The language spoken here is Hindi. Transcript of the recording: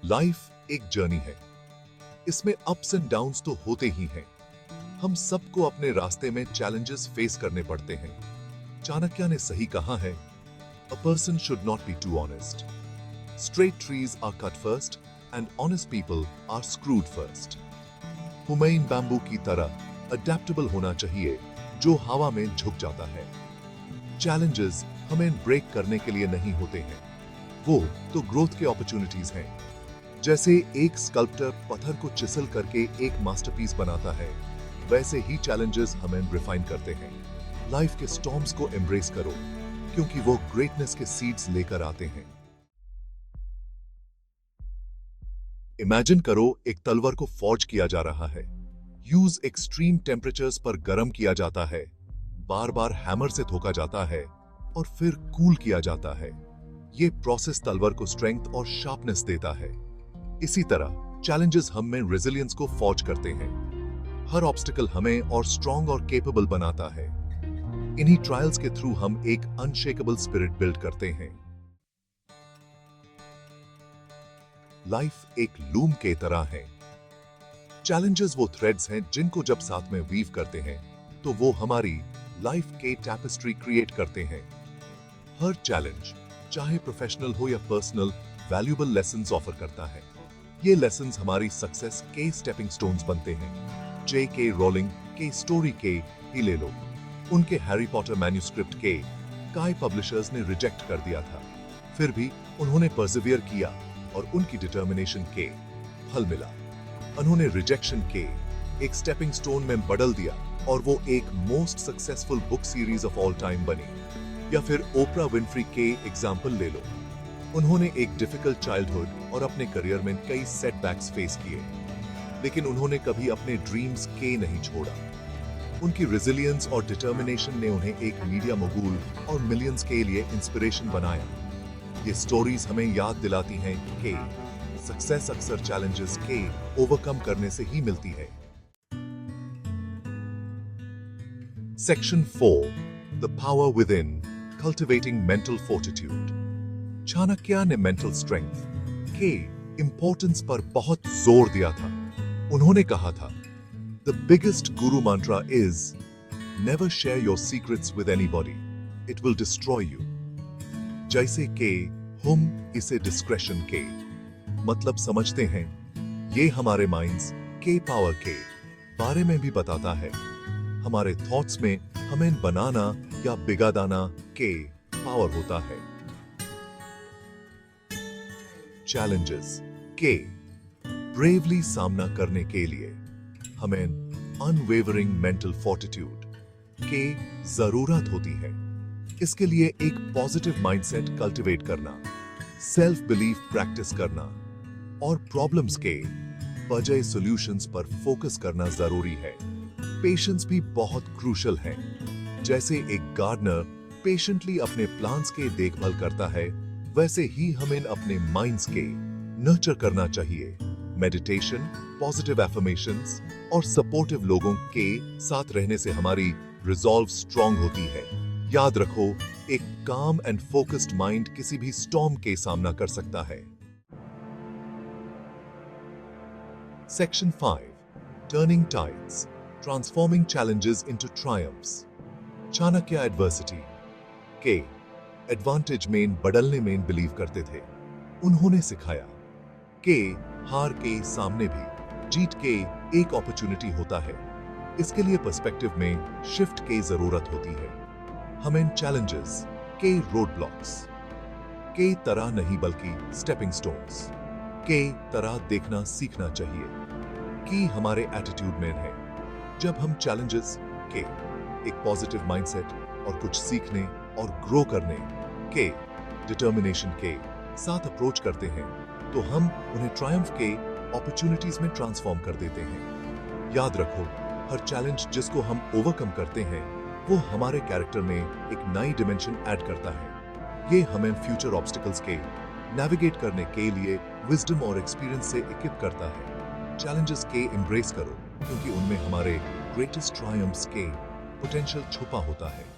लाइफ एक जर्नी है। इसमें अप्स एंड डाउन्स तो होते ही हैं। हम सबको अपने रास्ते में चैलेंजेस फेस करने पड़ते हैं। चाणक्य ने सही कहा है, a person should not be too honest. Straight trees are cut first and honest people are screwed first. Humayun bamboo की तरह अडेप्टेबल होना चाहिए, जो हवा में झुक जाता है। चैलेंजेस हमें ब्रेक करने के लिए नहीं होते हैं, वो तो ग्रोथ के अपॉर्चुनिटीज हैं। जैसे एक स्कल्प्टर पत्थर को चिसल करके एक मास्टरपीस बनाता है, वैसे ही चैलेंजेस हमें रिफाइन करते हैं। लाइफ के स्टॉर्म्स को एम्ब्रेस करो, क्योंकि वो ग्रेटनेस के सीड्स लेकर आते हैं। इमेजिन करो, एक तलवार को फॉर्ज किया जा रहा है। यूज एक्सट्रीम टेम्परेचर्स पर गर्म किया जाता है, बार बार हैमर से ठोका जाता है और फिर कूल किया जाता है। ये प्रोसेस तलवार को स्ट्रेंथ और शार्पनेस देता है। इसी तरह चैलेंजेस हम में रेजिलियंस को फॉर्ज करते हैं। हर ऑब्स्टिकल हमें और स्ट्रॉन्ग और केपेबल बनाता है। इन्हीं ट्रायल्स के थ्रू हम एक अनशेकेबल स्पिरिट बिल्ड करते हैं। लाइफ एक लूम के तरह है। चैलेंजेस वो थ्रेड्स हैं जिनको जब साथ में वीव करते हैं तो वो हमारी लाइफ के टैपेस्ट्री क्रिएट करते हैं। हर चैलेंज, चाहे प्रोफेशनल हो या पर्सनल, वैल्यूएबल लेसन्स ऑफर करता है। ये लेसन्स हमारी सक्सेस के स्टेपिंग स्टोन्स बनते हैं। J.K. रोलिंग के स्टोरी के ही ले लो। उनके हैरी पॉटर मैन्युस्क्रिप्ट के काई पब्लिशर्स ने रिजेक्ट कर दिया था, फिर भी उन्होंने परसिवियर किया और उनकी डिटर्मिनेशन के फल मिला। उन्होंने रिजेक्शन के एक स्टेपिंग स्टोन में बदल दिया और वो एक most successful book series of all time बनी। या फिर ओपरा विनफ्री के एग्जाम्पल ले लो। उन्होंने एक डिफिकल्ट चाइल्डहुड और अपने करियर में कई सेटबैक्स फेस किए, लेकिन उन्होंने कभी अपने ड्रीम्स के नहीं छोड़ा। उनकी रेजिलियंस और डिटर्मिनेशन ने उन्हें एक मीडिया mogul और मिलियंस के लिए इंस्पिरेशन बनाया। ये स्टोरीज हमें याद दिलाती हैं कि सक्सेस अक्सर चैलेंजेस के ओवरकम करने से ही मिलती है। Section 4, the power with in, cultivating mental fortitude. Chanakya ने मेंटल स्ट्रेंथ के इंपॉर्टेंस पर बहुत जोर दिया था। उन्होंने कहा था, the biggest guru mantra is never share your secrets with anybody, it will destroy you. जैसे कि हम इसे डिस्क्रेशन के मतलब समझते हैं, ये हमारे माइंड्स के पावर के बारे में भी बताता है। हमारे थॉट्स में हमें बनाना या बिगाड़ना के पावर होता है। चैलेंजेस के ब्रेवली सामना करने के लिए हमें अनवेवरिंग मेंटल फोर्टिट्यूड के जरूरत होती है। इसके लिए एक पॉजिटिव माइंडसेट कल्टीवेट करना, सेल्फ बिलीफ प्रैक्टिस करना और प्रॉब्लम्स के बजाय सॉल्यूशंस पर फोकस करना जरूरी है। पेशेंस भी बहुत क्रूशल है। जैसे एक गार्डनर पेशेंटली अपने प्लांट्स के देखभाल करता है, वैसे ही हमें अपने माइंड्स के नर्चर करना चाहिए। मेडिटेशन, पॉजिटिव एफर्मेशंस और सपोर्टिव लोगों के साथ रहने से हमारी रिजॉल्व स्ट्रॉन्ग होती है। याद रखो, एक काम एंड फोकस्ड माइंड किसी भी स्टॉर्म के सामना कर सकता है। Section 5, turning tides, transforming challenges into triumphs. Chanakya adversity के एडवांटेज में बदलने में बिलीव करते थे। उन्होंने सिखाया कि हार के सामने भी जीत के एक अपॉर्चुनिटी होता है। इसके लिए पर्सपेक्टिव में शिफ्ट की जरूरत होती है। हमें चैलेंजेस के रोड ब्लॉक्स के तरह नहीं बल्कि स्टेपिंग स्टोन्स के तरह देखना सीखना चाहिए कि हमारे एटीट्यूड में है। जब हम चैलेंजेस के एक पॉजिटिव माइंडसेट और कुछ सीखने और ग्रो करने के डिटर्मिनेशन के साथ अप्रोच करते हैं, तो हम उन्हें ट्रायम्फ के अपॉर्चुनिटीज में ट्रांसफॉर्म कर देते हैं। याद रखो, हर चैलेंज जिसको हम ओवरकम करते हैं, वो हमारे कैरेक्टर में एक नई डिमेंशन ऐड करता है। ये हमें फ्यूचर ऑब्स्टिकल्स के नेविगेट करने के लिए विजडम और एक्सपीरियंस से इक्विप करता है। चैलेंजेस के एम्ब्रेस करो, क्योंकि उनमें हमारे ग्रेटेस्ट ट्रायम्फ्स के पोटेंशियल छुपा होता है।